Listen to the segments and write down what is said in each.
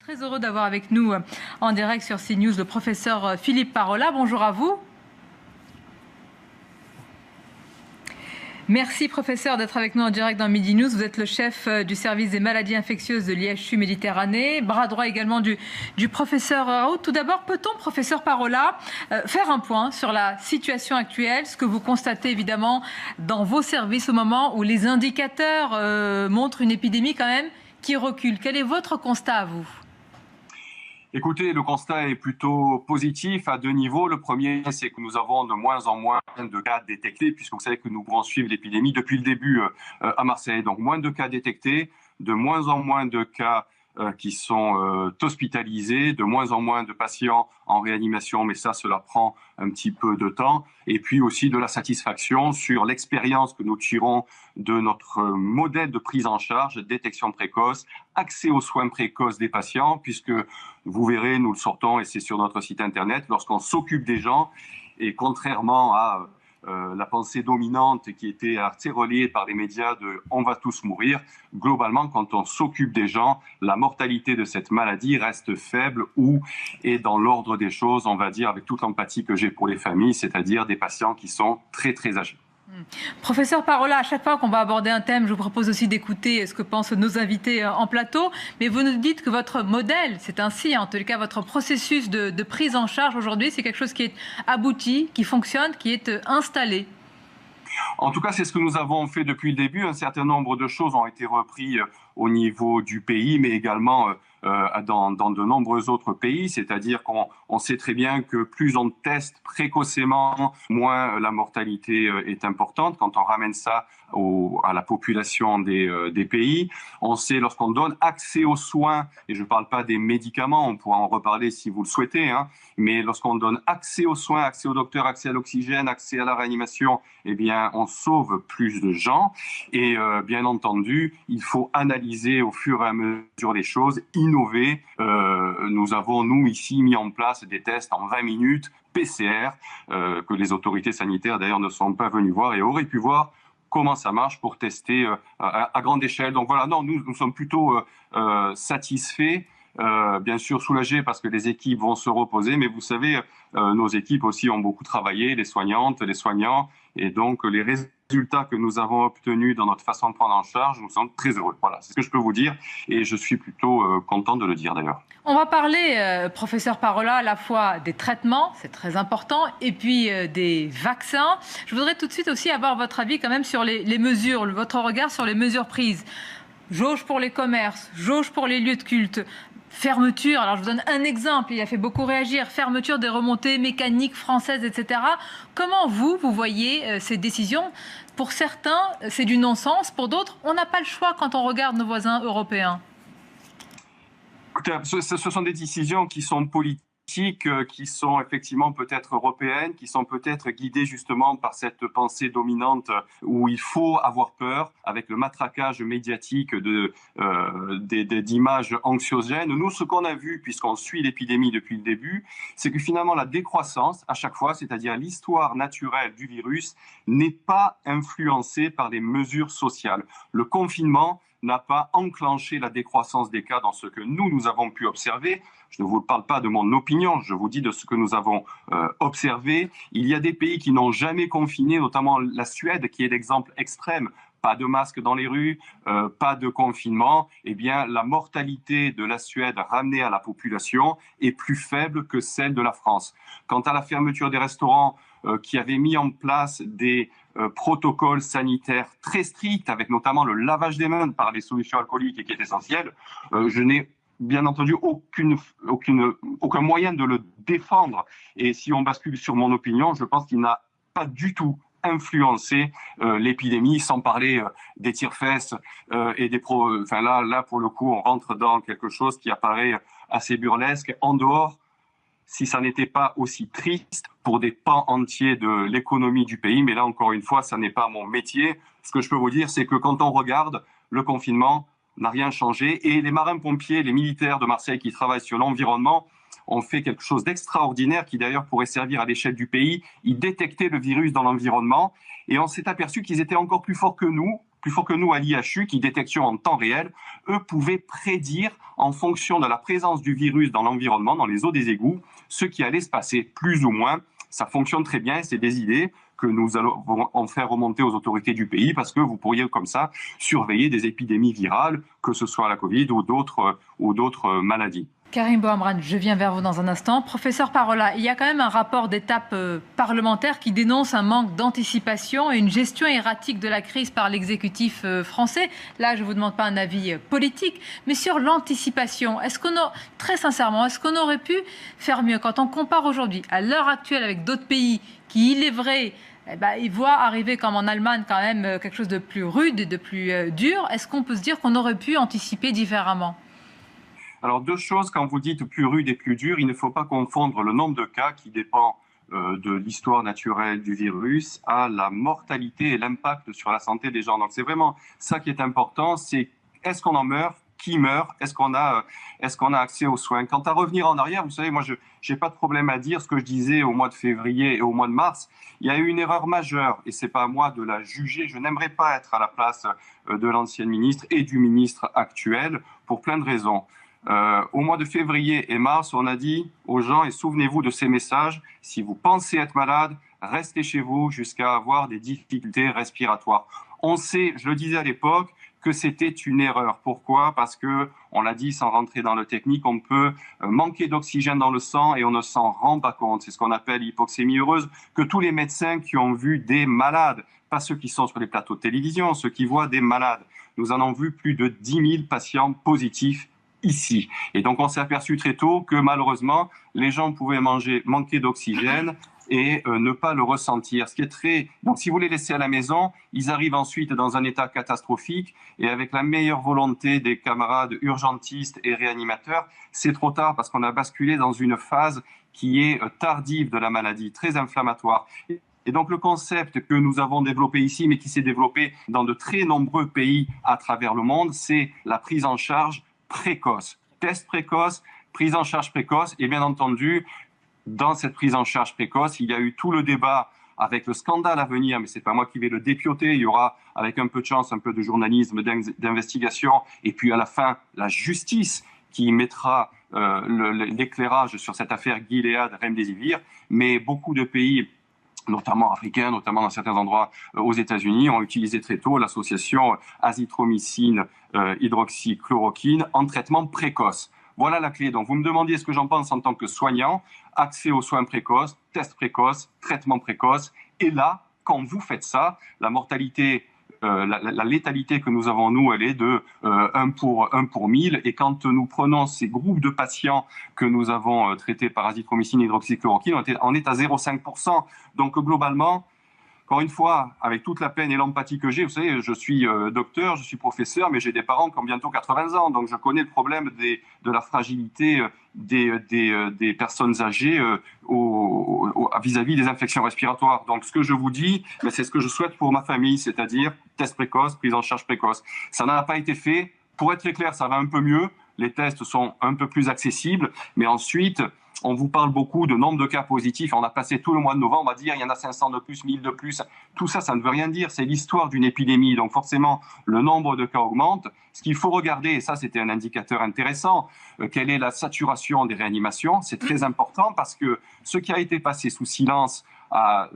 Très heureux d'avoir avec nous en direct sur CNews le professeur Philippe Parola. Bonjour à vous. Merci professeur d'être avec nous en direct dans Midi News. Vous êtes le chef du service des maladies infectieuses de l'IHU Méditerranée, bras droit également du professeur Raoult. Tout d'abord, peut-on, professeur Parola, faire un point sur la situation actuelle, ce que vous constatez évidemment dans vos services au moment où les indicateurs montrent une épidémie quand même qui recule. Quel est votre constat à vous ? Écoutez, le constat est plutôt positif à deux niveaux. Le premier, c'est que nous avons de moins en moins de cas détectés, puisque vous savez que nous pourrons suivre l'épidémie depuis le début à Marseille. Donc moins de cas détectés, de moins en moins de cas qui sont hospitalisés, de moins en moins de patients en réanimation, mais cela prend un petit peu de temps. Et puis aussi de la satisfaction sur l'expérience que nous tirons de notre modèle de prise en charge, détection précoce, accès aux soins précoces des patients, puisque vous verrez, nous le sortons et c'est sur notre site internet, lorsqu'on s'occupe des gens, et contrairement à la pensée dominante qui était assez relayée par les médias de « on va tous mourir », globalement, quand on s'occupe des gens, la mortalité de cette maladie reste faible ou est dans l'ordre des choses, on va dire, avec toute l'empathie que j'ai pour les familles, c'est-à-dire des patients qui sont très, très âgés. Professeur Parola, à chaque fois qu'on va aborder un thème, je vous propose aussi d'écouter ce que pensent nos invités en plateau. Mais vous nous dites que votre modèle, c'est ainsi, en tout cas votre processus de prise en charge aujourd'hui, c'est quelque chose qui est abouti, qui fonctionne, qui est installé. En tout cas, c'est ce que nous avons fait depuis le début. Un certain nombre de choses ont été reprises au niveau du pays, mais également dans de nombreux autres pays. C'est-à-dire qu'on sait très bien que plus on teste précocement, moins la mortalité est importante. Quand on ramène ça à la population des pays, on sait lorsqu'on donne accès aux soins, et je ne parle pas des médicaments, on pourra en reparler si vous le souhaitez, mais lorsqu'on donne accès aux soins, accès aux docteurs, accès à l'oxygène, accès à la réanimation, eh bien, on sauve plus de gens. Et bien entendu, il faut analyser au fur et à mesure les choses, innover. Nous avons, nous, ici, mis en place des tests en 20 minutes, PCR, que les autorités sanitaires, d'ailleurs, ne sont pas venues voir et auraient pu voir comment ça marche pour tester à grande échelle. Donc voilà, non, nous sommes plutôt satisfaits. Bien sûr soulagés parce que les équipes vont se reposer, mais vous savez, nos équipes aussi ont beaucoup travaillé, les soignantes, les soignants, et donc les résultats que nous avons obtenus dans notre façon de prendre en charge, nous sommes très heureux. Voilà, c'est ce que je peux vous dire, et je suis plutôt content de le dire d'ailleurs. On va parler, professeur Parola, à la fois des traitements, c'est très important, et puis des vaccins. Je voudrais tout de suite aussi avoir votre avis quand même sur les mesures, votre regard sur les mesures prises. Jauge pour les commerces, jauge pour les lieux de culte, fermeture, alors je vous donne un exemple, il a fait beaucoup réagir, fermeture des remontées mécaniques françaises, etc. Comment vous voyez ces décisions? Pour certains, c'est du non-sens, pour d'autres, on n'a pas le choix quand on regarde nos voisins européens. Ce sont des décisions qui sont politiques, qui sont effectivement peut-être européennes, qui sont peut-être guidées justement par cette pensée dominante où il faut avoir peur avec le matraquage médiatique d'images anxiogènes. Nous, ce qu'on a vu, puisqu'on suit l'épidémie depuis le début, c'est que finalement la décroissance, à chaque fois, c'est-à-dire l'histoire naturelle du virus, n'est pas influencée par les mesures sociales. Le confinement n'a pas enclenché la décroissance des cas dans ce que nous avons pu observer. Je ne vous parle pas de mon opinion, je vous dis de ce que nous avons observé. Il y a des pays qui n'ont jamais confiné, notamment la Suède, qui est l'exemple extrême. Pas de masques dans les rues, pas de confinement. Eh bien, la mortalité de la Suède ramenée à la population est plus faible que celle de la France. Quant à la fermeture des restaurants qui avaient mis en place des protocoles sanitaires très stricts, avec notamment le lavage des mains par les solutions alcooliques et qui est essentiel, je n'ai bien entendu aucun moyen de le défendre. Et si on bascule sur mon opinion, je pense qu'il n'a pas du tout influencé l'épidémie, sans parler des tire-fesses et des enfin là pour le coup on rentre dans quelque chose qui apparaît assez burlesque. En dehors, si ça n'était pas aussi triste pour des pans entiers de l'économie du pays, mais là encore une fois, ça n'est pas mon métier. Ce que je peux vous dire, c'est que quand on regarde le confinement, n'a rien changé, et les marins-pompiers, les militaires de Marseille qui travaillent sur l'environnement ont fait quelque chose d'extraordinaire qui d'ailleurs pourrait servir à l'échelle du pays. Ils détectaient le virus dans l'environnement et on s'est aperçu qu'ils étaient encore plus forts que nous, plus fort que nous à l'IHU, qui détections en temps réel, eux pouvaient prédire en fonction de la présence du virus dans l'environnement, dans les eaux des égouts, ce qui allait se passer, plus ou moins. Ça fonctionne très bien, c'est des idées que nous allons en faire remonter aux autorités du pays, parce que vous pourriez comme ça surveiller des épidémies virales, que ce soit la Covid ou d'autres maladies. Karim Bouamrane, je viens vers vous dans un instant. Professeur Parola, il y a quand même un rapport d'étape parlementaire qui dénonce un manque d'anticipation et une gestion erratique de la crise par l'exécutif français. Là, je ne vous demande pas un avis politique, mais sur l'anticipation, très sincèrement, est-ce qu'on aurait pu faire mieux quand on compare aujourd'hui, à l'heure actuelle, avec d'autres pays qui, il est vrai, ils voient arriver comme en Allemagne quand même quelque chose de plus rude et de plus dur. Est-ce qu'on peut se dire qu'on aurait pu anticiper différemment ? Alors, deux choses, quand vous dites plus rude et plus dur, il ne faut pas confondre le nombre de cas qui dépend de l'histoire naturelle du virus à la mortalité et l'impact sur la santé des gens. Donc, c'est vraiment ça qui est important, c'est est-ce qu'on en meurt ? Qui meurt? Est-ce qu'on a accès aux soins? Quant à revenir en arrière, vous savez, moi, je n'ai pas de problème à dire ce que je disais au mois de février et au mois de mars. Il y a eu une erreur majeure et c'est pas à moi de la juger. Je n'aimerais pas être à la place de l'ancienne ministre et du ministre actuel pour plein de raisons. Au mois de février et mars, on a dit aux gens, et souvenez-vous de ces messages, si vous pensez être malade, restez chez vous jusqu'à avoir des difficultés respiratoires. On sait, je le disais à l'époque, que c'était une erreur. Pourquoi? Parce que, on l'a dit sans rentrer dans le technique, on peut manquer d'oxygène dans le sang et on ne s'en rend pas compte. C'est ce qu'on appelle l'hypoxémie heureuse, que tous les médecins qui ont vu des malades, pas ceux qui sont sur les plateaux de télévision, ceux qui voient des malades, nous en avons vu plus de 10 000 patients positifs ici. Et donc, on s'est aperçu très tôt que malheureusement, les gens pouvaient manquer d'oxygène et ne pas le ressentir. Ce qui est Donc, si vous les laissez à la maison, ils arrivent ensuite dans un état catastrophique et avec la meilleure volonté des camarades urgentistes et réanimateurs, c'est trop tard parce qu'on a basculé dans une phase qui est tardive de la maladie, très inflammatoire. Et donc, le concept que nous avons développé ici, mais qui s'est développé dans de très nombreux pays à travers le monde, c'est la prise en charge précoce. Test précoce, prise en charge précoce et bien entendu, dans cette prise en charge précoce, il y a eu tout le débat avec le scandale à venir, mais c'est pas moi qui vais le dépioter. Il y aura, avec un peu de chance, un peu de journalisme, d'investigation, et puis à la fin, la justice qui mettra l'éclairage sur cette affaire Gilead Remdesivir. Mais beaucoup de pays, notamment africains, notamment dans certains endroits aux États-Unis, ont utilisé très tôt l'association azithromycine hydroxychloroquine en traitement précoce. Voilà la clé. Donc, vous me demandiez ce que j'en pense en tant que soignant. Accès aux soins précoces, tests précoces, traitements précoces. Et là, quand vous faites ça, la mortalité, la létalité que nous avons, nous, elle est de 1 pour 1000. Et quand nous prenons ces groupes de patients que nous avons traités par azithromycine hydroxychloroquine, on est à 0,5%. Donc, globalement, encore une fois, avec toute la peine et l'empathie que j'ai, vous savez, je suis docteur, je suis professeur, mais j'ai des parents qui ont bientôt 80 ans, donc je connais le problème de la fragilité des personnes âgées vis-à-vis des infections respiratoires. Donc ce que je vous dis, c'est ce que je souhaite pour ma famille, c'est-à-dire test précoce, prise en charge précoce. Ça n'a pas été fait. Pour être très clair, ça va un peu mieux. Les tests sont un peu plus accessibles, mais ensuite, on vous parle beaucoup de nombre de cas positifs. On a passé tout le mois de novembre, on va dire il y en a 500 de plus, 1000 de plus. Tout ça, ça ne veut rien dire. C'est l'histoire d'une épidémie. Donc forcément, le nombre de cas augmente. Ce qu'il faut regarder, et ça c'était un indicateur intéressant, quelle est la saturation des réanimations. C'est très important parce que ce qui a été passé sous silence,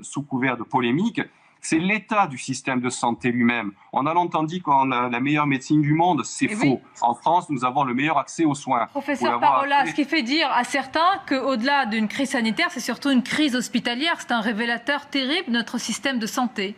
sous couvert de polémique, c'est l'état du système de santé lui-même. On a longtemps dit qu'on a la meilleure médecine du monde, c'est faux. Oui. En France, nous avons le meilleur accès aux soins. Professeur Parola, ce qui fait dire à certains qu'au-delà d'une crise sanitaire, c'est surtout une crise hospitalière. C'est un révélateur terrible de notre système de santé.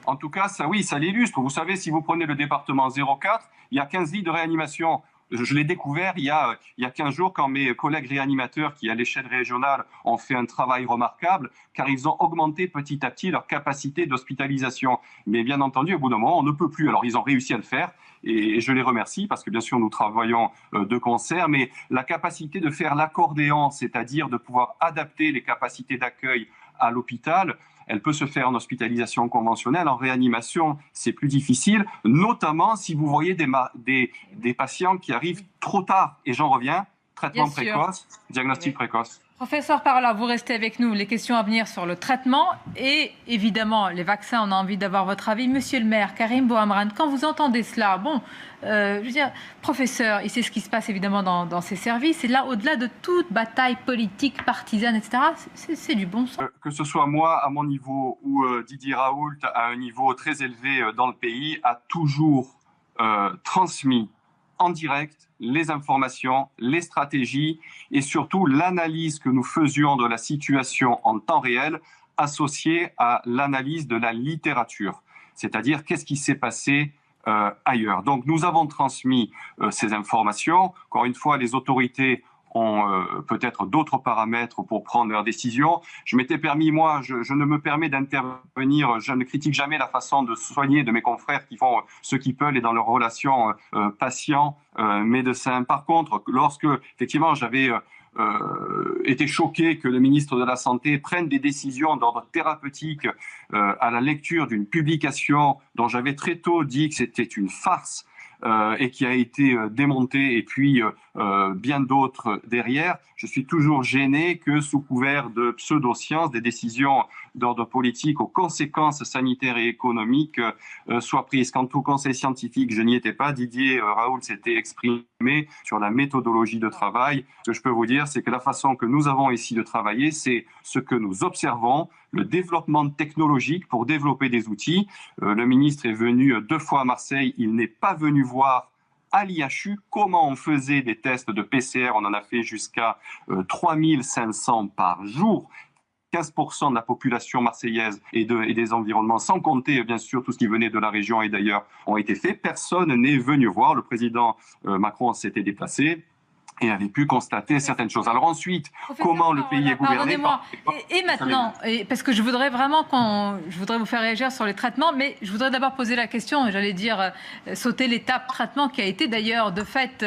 En tout cas, ça, oui, ça l'illustre. Vous savez, si vous prenez le département 04, il y a 15 lits de réanimation. Je l'ai découvert il y a 15 jours quand mes collègues réanimateurs qui, à l'échelle régionale, ont fait un travail remarquable, car ils ont augmenté petit à petit leur capacité d'hospitalisation. Mais bien entendu, au bout d'un moment, on ne peut plus. Alors, ils ont réussi à le faire et je les remercie parce que, bien sûr, nous travaillons de concert. Mais la capacité de faire l'accordéon, c'est-à-dire de pouvoir adapter les capacités d'accueil à l'hôpital, elle peut se faire en hospitalisation conventionnelle, en réanimation, c'est plus difficile, notamment si vous voyez des patients qui arrivent trop tard. Et j'en reviens, Traitement précoce, diagnostic précoce. Professeur Parola, vous restez avec nous. Les questions à venir sur le traitement et évidemment les vaccins, on a envie d'avoir votre avis. Monsieur le maire, Karim Bouhamrane, quand vous entendez cela, je veux dire, professeur, il sait ce qui se passe évidemment dans ses services, et là, au-delà de toute bataille politique, partisane, etc., c'est du bon sens. Que ce soit moi à mon niveau ou Didier Raoult à un niveau très élevé dans le pays, a toujours transmis en direct les informations, les stratégies et surtout l'analyse que nous faisions de la situation en temps réel associée à l'analyse de la littérature, c'est-à-dire qu'est-ce qui s'est passé ailleurs. Donc nous avons transmis ces informations. Encore une fois, les autorités ont peut-être d'autres paramètres pour prendre leurs décisions. Je m'étais permis, moi, je ne me permets d'intervenir, je ne critique jamais la façon de soigner de mes confrères qui font ce qu'ils peuvent et dans leurs relations patients-médecins. Par contre, lorsque, effectivement, j'avais été choqué que le ministre de la Santé prenne des décisions d'ordre thérapeutique à la lecture d'une publication dont j'avais très tôt dit que c'était une farce, et qui a été démonté, et puis bien d'autres derrière. Je suis toujours gêné que, sous couvert de pseudo-sciences, des décisions d'ordre politique aux conséquences sanitaires et économiques soient prises. Quant au conseil scientifique, je n'y étais pas. Didier Raoult s'était exprimé sur la méthodologie de travail. Ce que je peux vous dire, c'est que la façon que nous avons ici de travailler, c'est ce que nous observons, le développement technologique pour développer des outils. Le ministre est venu 2 fois à Marseille, il n'est pas venu voir à l'IHU comment on faisait des tests de PCR. On en a fait jusqu'à 3500 par jour. 15% de la population marseillaise et des environnements, sans compter bien sûr tout ce qui venait de la région et d'ailleurs, ont été faits. Personne n'est venu voir. Le président Macron s'était déplacé et avait pu constater certaines choses. Alors ensuite, comment le pays est gouverné... Et maintenant, parce que je voudrais vraiment je voudrais vous faire réagir sur les traitements, mais je voudrais d'abord poser la question, j'allais dire sauter l'étape traitement qui a été d'ailleurs de fait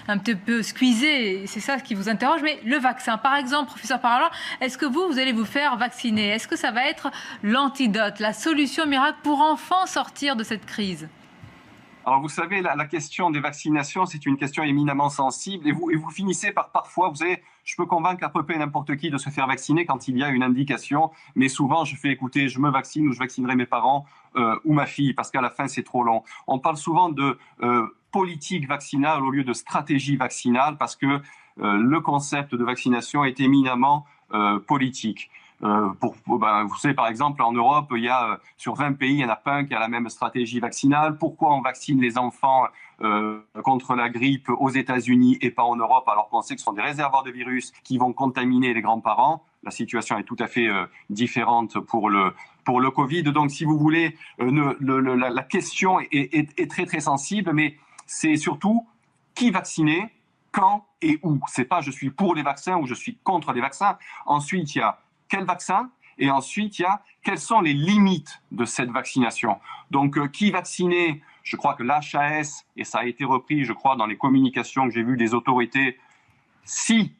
un petit peu squeezé, c'est ça qui vous interroge, mais le vaccin, par exemple, professeur Parola, est-ce que vous allez vous faire vacciner? Est-ce que ça va être l'antidote, la solution miracle pour enfin sortir de cette crise? Alors vous savez, la question des vaccinations, c'est une question éminemment sensible et vous finissez par parfois, vous savez, je peux convaincre à peu près n'importe qui de se faire vacciner quand il y a une indication, mais souvent je fais écouter, je me vaccine ou je vaccinerai mes parents ou ma fille parce qu'à la fin c'est trop long. On parle souvent de politique vaccinale au lieu de stratégie vaccinale parce que le concept de vaccination est éminemment politique. Vous savez, par exemple, en Europe, il y a sur 20 pays, il n'y en a pas un qui a la même stratégie vaccinale. Pourquoi on vaccine les enfants contre la grippe aux États-Unis et pas en Europe, alors qu'on sait que ce sont des réservoirs de virus qui vont contaminer les grands-parents? La situation est tout à fait différente pour le Covid. Donc, si vous voulez, la question est très, très sensible, mais c'est surtout qui vacciner, quand et où. C'est pas je suis pour les vaccins ou je suis contre les vaccins. Ensuite, il y a quel vaccin? Et ensuite, il y a quelles sont les limites de cette vaccination. Donc, qui vacciner? Je crois que l'HAS, et ça a été repris, je crois, dans les communications que j'ai vues des autorités, si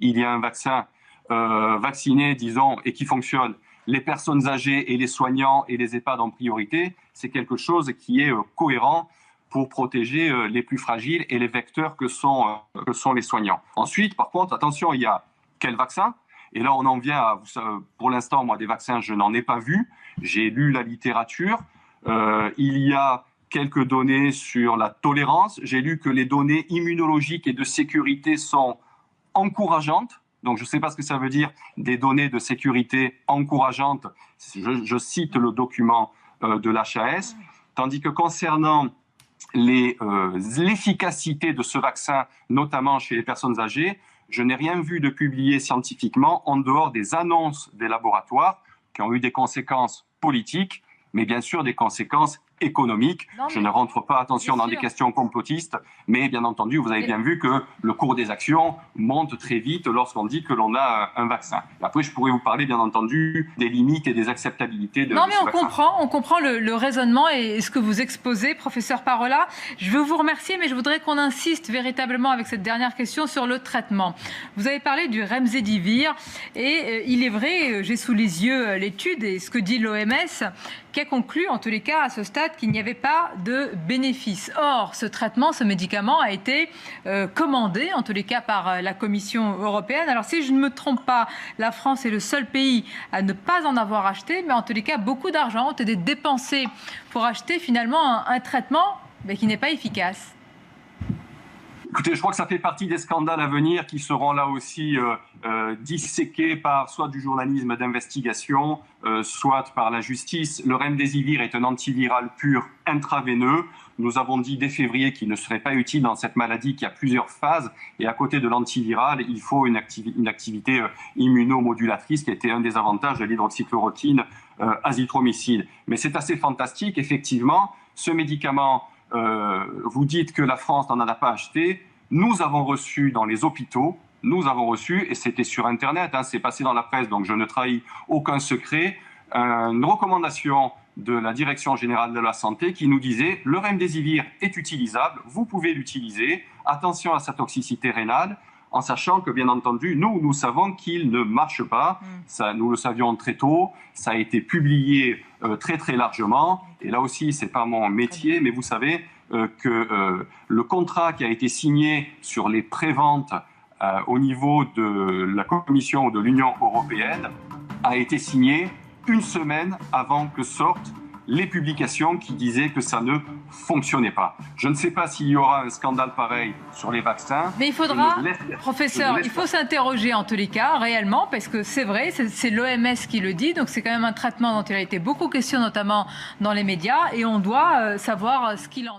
il y a un vaccin vacciné, disons, et qui fonctionne, les personnes âgées et les soignants et les EHPAD en priorité, c'est quelque chose qui est cohérent pour protéger les plus fragiles et les vecteurs que sont les soignants. Ensuite, par contre, attention, il y a quel vaccin? Et là, on en vient à, pour l'instant, moi, des vaccins, je n'en ai pas vu. J'ai lu la littérature. Il y a quelques données sur la tolérance. J'ai lu que les données immunologiques et de sécurité sont encourageantes. Donc, je ne sais pas ce que ça veut dire, des données de sécurité encourageantes. Je cite le document de l'HAS. Tandis que concernant l'efficacité de ce vaccin, notamment chez les personnes âgées, je n'ai rien vu de publié scientifiquement en dehors des annonces des laboratoires qui ont eu des conséquences politiques, mais bien sûr des conséquences économiques. Je ne rentre pas, attention, dans des questions complotistes, mais bien entendu, vous avez bien vu que le cours des actions monte très vite lorsqu'on dit que l'on a un vaccin. Après, je pourrais vous parler, bien entendu, des limites et des acceptabilités de Non, mais ce vaccin. on comprend le raisonnement et ce que vous exposez, professeur Parola. Je veux vous remercier, mais je voudrais qu'on insiste véritablement avec cette dernière question sur le traitement. Vous avez parlé du Remdesivir et il est vrai, j'ai sous les yeux l'étude et ce que dit l'OMS, qui a conclu, en tous les cas, à ce stade, constate qu'il n'y avait pas de bénéfice. Or, ce traitement, ce médicament a été commandé, en tous les cas par la Commission européenne. Alors, si je ne me trompe pas, la France est le seul pays à ne pas en avoir acheté, mais en tous les cas, beaucoup d'argent ont été dépensés pour acheter finalement un traitement qui n'est pas efficace. Écoutez, je crois que ça fait partie des scandales à venir qui seront là aussi disséqués par soit du journalisme d'investigation, soit par la justice. Le remdesivir est un antiviral pur intraveineux. Nous avons dit dès février qu'il ne serait pas utile dans cette maladie qui a plusieurs phases. Et à côté de l'antiviral, il faut une activité immunomodulatrice qui était un des avantages de l'hydroxychloroquine azithromycine. Mais c'est assez fantastique, effectivement. Ce médicament, vous dites que la France n'en a pas acheté. Nous avons reçu dans les hôpitaux, et c'était sur Internet, c'est passé dans la presse, donc je ne trahis aucun secret, une recommandation de la Direction générale de la santé qui nous disait « le remdesivir est utilisable, vous pouvez l'utiliser, attention à sa toxicité rénale », en sachant que, bien entendu, nous savons qu'il ne marche pas. Ça, nous le savions très tôt. Ça a été publié très, très largement. Et là aussi, ce n'est pas mon métier, mais vous savez que le contrat qui a été signé sur les préventes au niveau de la Commission ou de l'Union européenne a été signé une semaine avant que sortent les publications qui disaient que ça ne fonctionnait pas. Je ne sais pas s'il y aura un scandale pareil sur les vaccins. Mais il faudra, professeur, il faut s'interroger en tous les cas, réellement, parce que c'est vrai, c'est l'OMS qui le dit, donc c'est quand même un traitement dont il a été beaucoup question, notamment dans les médias, et on doit savoir ce qu'il en est.